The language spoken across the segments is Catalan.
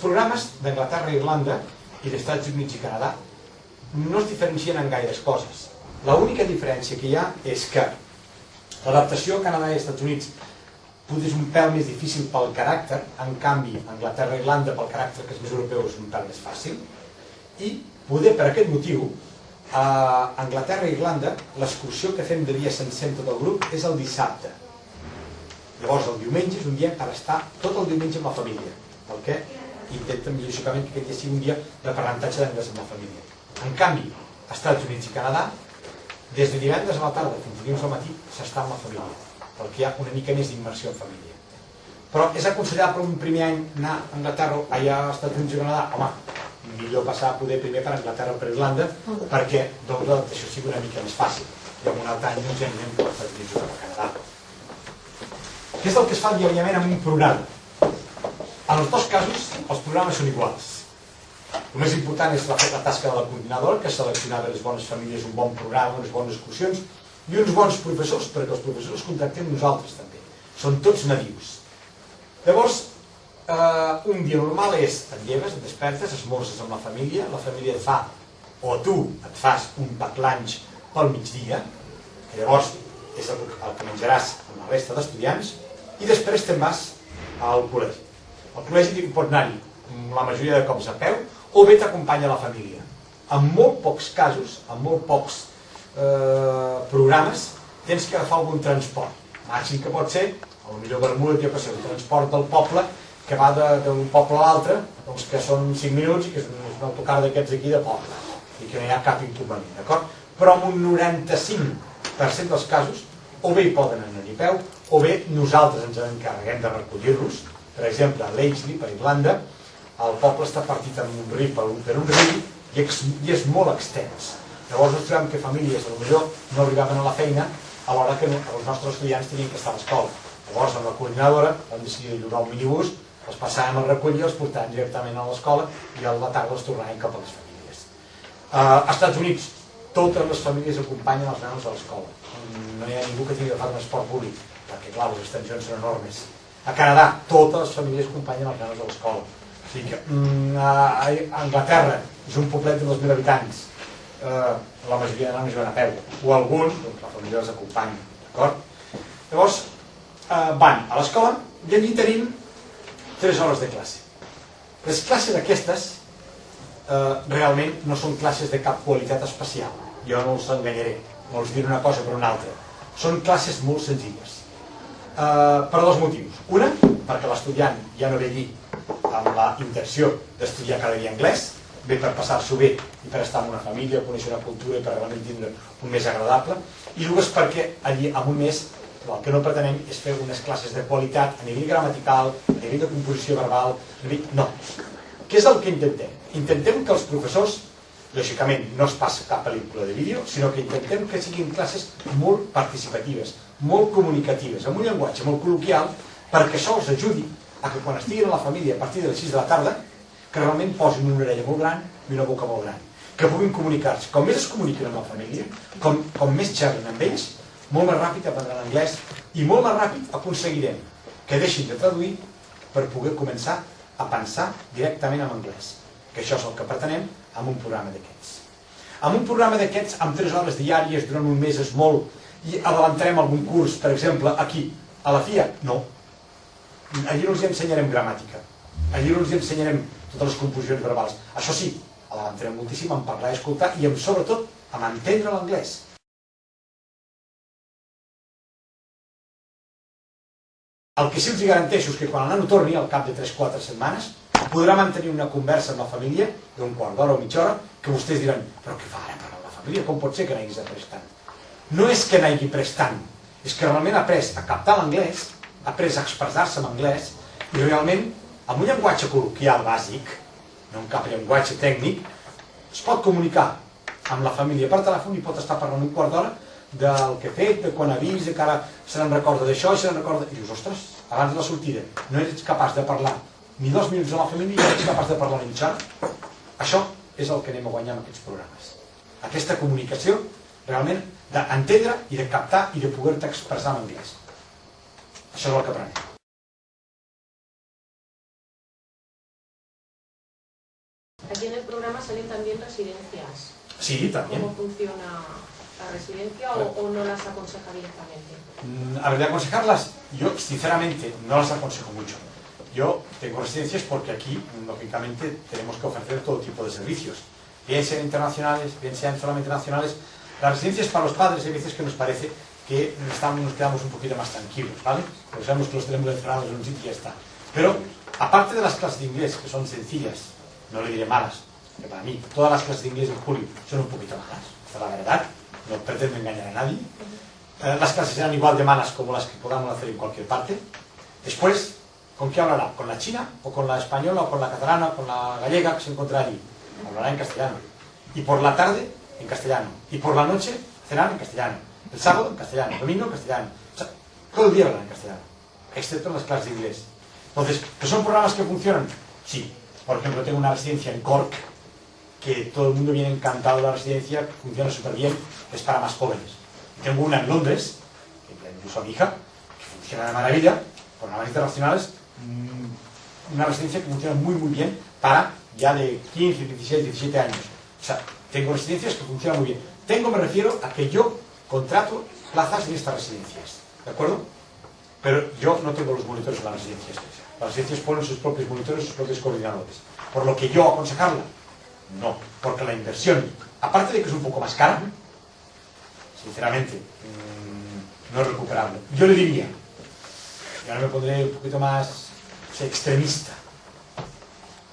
programes d'Anglaterra i Irlanda i d'Estats Units i Canadà no es diferencien en gaires coses. L'única diferència que hi ha és que l'adaptació a Canadà i Estats Units potser és un pèl més difícil pel caràcter, en canvi Anglaterra i Irlanda pel caràcter que és més europeu és un pèl més fàcil, i poder per aquest motiu a Anglaterra i Irlanda l'excursió que fem de dia sencer amb tot el grup és el dissabte. Llavors el diumenge és un dia per estar tot el diumenge amb la família, pel que intenten lògicament que aquest dia sigui un dia d'aprenentatge d'anglès amb la família. En canvi, als Estats Units i Canadà, des de divendres a la tarda fins a dilluns al matí s'està amb la família, perquè hi ha una mica més d'immersió en família. Però és aconsellable un primer any anar a Anglaterra, allà als Estats Units i Canadà? Home, millor passar poder primer per Anglaterra o per Irlanda, perquè l'adaptació sigui una mica més fàcil. I en un altre any doncs ja anem per als Estats Units o per Canadà. Què és el que es fa diàriament amb un programa? En els dos casos, els programes són iguals. El més important és la tasca de la coordinadora, que és seleccionar de les bones famílies un bon programa, unes bones excursions, i uns bons professors, perquè els professors els contactem nosaltres també. Són tots nadius. Llavors, un dia normal és, et lleves, et despertes, esmorzes amb la família et fa, o tu et fas un pack lunch pel migdia, que llavors és el que menjaràs amb la resta d'estudiants, i després te'n vas al col·legi. Al col·legi pot anar-hi la majoria de cops a peu o bé t'acompanya la família. En molt pocs casos, en molt pocs programes, tens que agafar algun transport. Màxim que pot ser, potser Bermuda, jo que sé, el transport del poble que va d'un poble a l'altre, doncs que són 5 minuts i que és un autocar d'aquests aquí de poble i que no hi ha cap inconvenient, d'acord? Però en un 95% dels casos o bé hi poden anar-hi a peu, o bé nosaltres ens encarreguem de recollir-los. Per exemple, a Lakesley, per Irlanda, el poble està partit en un riu per un riu i és molt extens. Llavors ens trobem que famílies potser no arribaven a la feina a l'hora que els nostres estudiants tenien que estar a l'escola. Llavors amb la coordinadora vam decidir de llogar un minibús, els passàvem a recollir, els portàvem directament a l'escola i a la tarda els tornàvem cap a les famílies. Als Estats Units, totes les famílies acompanyen els nanos a l'escola. No hi ha ningú que tingui agafat un esport públic, perquè clar, les extensions són enormes. A Canadà, totes les famílies acompanyen els nanos a l'escola. O sigui que a Anglaterra és un poblet de 2.000 habitants, la majoria de nanos van a peu, o alguns, doncs la família els acompanya, d'acord? Llavors, van a l'escola i allí tenim 3 hores de classe. Les classes aquestes realment no són classes de cap qualitat especial, jo no els enganyaré, no els diré una cosa per una altra. Són classes molt senzilles, per 2 motius. Una, perquè l'estudiant ja no ve allí amb la intenció d'estudiar cada dia anglès, ve per passar-s'ho bé i per estar amb una família, conèixer una cultura i per realment tindre un mes agradable. I dues, perquè allí en un mes el que no pretenem és fer unes classes de qualitat a nivell gramatical, a nivell de composició verbal, no. Què és el que intentem? Intentem que els professors, lògicament, no es passa cap pel·lícula de vídeo, sinó que intentem que siguin classes molt participatives, molt comunicatives, amb un llenguatge molt col·loquial, perquè això els ajudi a que quan estiguin a la família a partir de les 6 de la tarda, que realment posin una orella molt gran i una boca molt gran, que puguin comunicar-se. Com més es comuniquen amb la família, com més xerren amb ells, molt més ràpid aprendran anglès i molt més ràpid aconseguirem que deixin de traduir per poder començar a pensar directament en anglès, que això és el que pretenem amb un programa d'aquests. Amb un programa d'aquests, amb 3 hores diàries durant un mes és molt, i adelantarem algun curs, per exemple, aquí, a la FIA? No. Allí no els ensenyarem gramàtica, allí no els ensenyarem totes les composicions verbals. Això sí, adelantarem moltíssim en parlar i escoltar i sobretot en entendre l'anglès. El que sí els garanteixo és que quan el nano torni, al cap de 3-4 setmanes, podrà mantenir una conversa amb la família d'un quart d'hora o mitja hora que vostès diran, però què fa ara parlar amb la família? Com pot ser que n'hagis après tant? No és que n'hagi après tant, és que realment ha après a captar l'anglès, ha après a expressar-se en anglès i realment, amb un llenguatge col·loquial bàsic, no amb cap llenguatge tècnic, es pot comunicar amb la família per telèfon i pot estar parlant un quart d'hora del que ha fet, de quan ha vist, que ara se n'en recorda d'això i se n'en recorda... I dius, ostres, abans de la sortida no ets capaç de parlar ni 2 minuts amb la família i no ets capaç de parlar ni mitjà. Això és el que anem a guanyar amb aquests programes. Aquesta comunicació realment d'entendre i de captar i de poder-te expressar en anglès. Això és el que aprenem. Aquí en el programa salen también residencias. Sí, también. ¿Cómo funciona la residencia o no las aconseja directamente? A ver, de aconsejarlas, yo sinceramente no las aconsejo mucho. Yo tengo residencias porque aquí, lógicamente, tenemos que ofrecer todo tipo de servicios. Bien sean internacionales, bien sean solamente nacionales. Las residencias para los padres hay veces que nos parece que nos quedamos un poquito más tranquilos, ¿vale? Porque sabemos que los tenemos encerrados en un sitio y ya está. Pero, aparte de las clases de inglés, que son sencillas, no le diré malas, que para mí todas las clases de inglés en julio son un poquito malas, esta es la verdad, no pretendo engañar a nadie. Las clases serán igual de malas como las que podamos hacer en cualquier parte. Después, ¿con qué hablará? ¿Con la china? ¿O con la española? ¿O con la catalana? ¿O con la gallega que se encontrará allí? Hablará en castellano. Y por la tarde, en castellano. Y por la noche, cenará en castellano. El sábado, en castellano. El domingo, en castellano. O sea, todo el día hablará en castellano. Excepto en las clases de inglés. Entonces, ¿que son programas que funcionan? Sí. Por ejemplo, tengo una residencia en Cork, que todo el mundo viene encantado de la residencia, funciona súper bien, es para más jóvenes. Tengo una en Londres, que incluso a mi hija, que funciona de maravilla, programas internacionales, una residencia que funciona muy muy bien para ya de 15, 16, 17 años. O sea, tengo residencias que funcionan muy bien. Me refiero a que yo contrato plazas en estas residencias, ¿de acuerdo? Pero yo no tengo los monitores en las residencias. Las residencias ponen sus propios monitores, sus propios coordinadores. Por lo que yo aconsejarla, no, porque la inversión, aparte de que es un poco más cara, sinceramente, no es recuperable. Yo le diría, y ahora me pondré un poquito más extremista,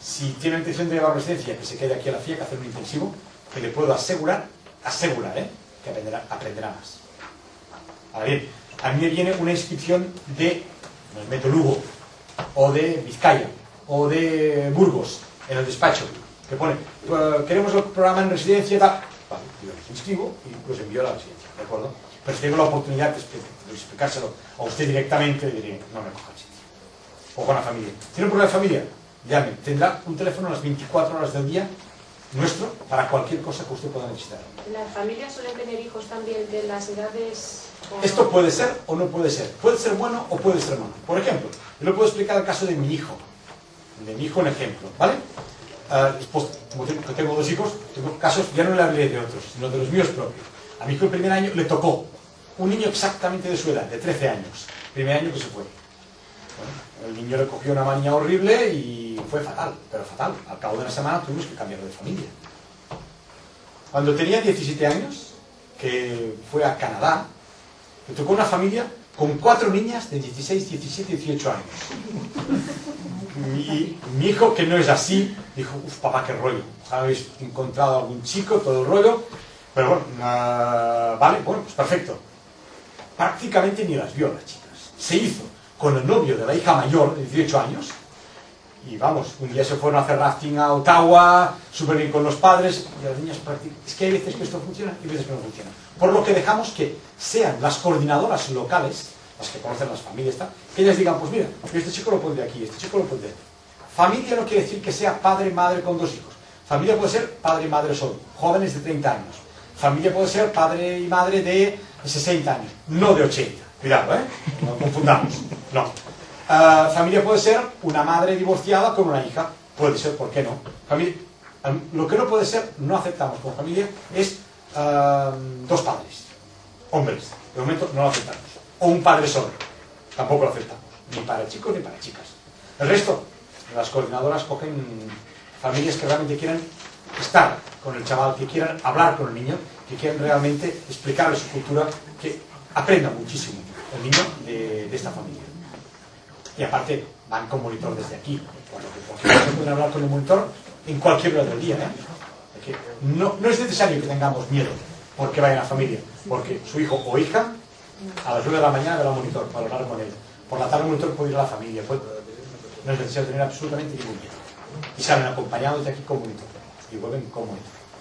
si tiene la intención de llevar residencia, que se quede aquí a la FIA, que hacer un intensivo, que le puedo asegurar, que aprenderá más. Ahora bien, a mí me viene una inscripción de, me meto Lugo, o de Vizcaya, o de Burgos, en el despacho, que pone, queremos el programa en residencia, tal. Vale, yo los inscribo y los envío a la residencia, ¿de acuerdo? Pero si tengo la oportunidad de explicárselo a usted directamente, le diré, no me coja el sitio. O con la familia. ¿Tiene un problema de familia? Llame. Tendrá un teléfono a las 24 horas del día, nuestro, para cualquier cosa que usted pueda necesitar. ¿Las familias suelen tener hijos también de las edades? Esto puede ser o no puede ser. Puede ser bueno o puede ser malo. Por ejemplo, yo le puedo explicar el caso de mi hijo. De mi hijo en ejemplo, ¿vale? Después, como tengo dos hijos, tengo casos, ya no le hablé de otros, sino de los míos propios. A mi hijo el primer año le tocó un niño exactamente de su edad, de 13 años. Primer año que se fue. Bueno, el niño le cogió una manía horrible y fue fatal, pero fatal. Al cabo de una semana tuvimos que cambiarlo de familia. Cuando tenía 17 años, que fue a Canadá, le tocó una familia con 4 niñas de 16, 17 y 18 años. Y mi hijo, que no es así, dijo, uff, papá, qué rollo. Habéis encontrado algún chico, todo el rollo. Pero bueno, vale, bueno, pues perfecto. Prácticamente ni las vio las chicas. Se hizo con el novio de la hija mayor, de 18 años. Y vamos, un día se fueron a hacer rafting a Ottawa, súper bien con los padres, y las niñas prácticamente... Es que hay veces que esto funciona y veces que no funciona. Por lo que dejamos que sean las coordinadoras locales, las que conocen las familias, que ellas digan, pues mira, este chico lo pondré aquí, este chico lo pondré. Familia no quiere decir que sea padre y madre con 2 hijos. Familia puede ser padre y madre solo, jóvenes de 30 años. Familia puede ser padre y madre de 60 años, no de 80. Cuidado, no confundamos. No. Familia puede ser una madre divorciada con una hija. Puede ser, ¿por qué no? Familia, lo que no puede ser, no aceptamos como familia, es 2 padres, hombres. De momento no lo aceptamos. O un padre solo. Tampoco lo aceptamos. Ni para chicos ni para chicas. El resto, las coordinadoras cogen familias que realmente quieran estar con el chaval, que quieran hablar con el niño, que quieran realmente explicarle su cultura, que aprenda muchísimo el niño de esta familia. Y aparte, van con monitor desde aquí. Porque se pueden hablar con el monitor en cualquier hora del día. No es necesario que tengamos miedo porque vayan a la familia. Porque su hijo o hija, a las 9 de la mañana verá un monitor para hablar con él. Por la tarde el monitor puede ir a la familia. No es necesario tener absolutamente ningún miedo. Y salen acompañados de aquí con monitor. Y vuelven con monitor.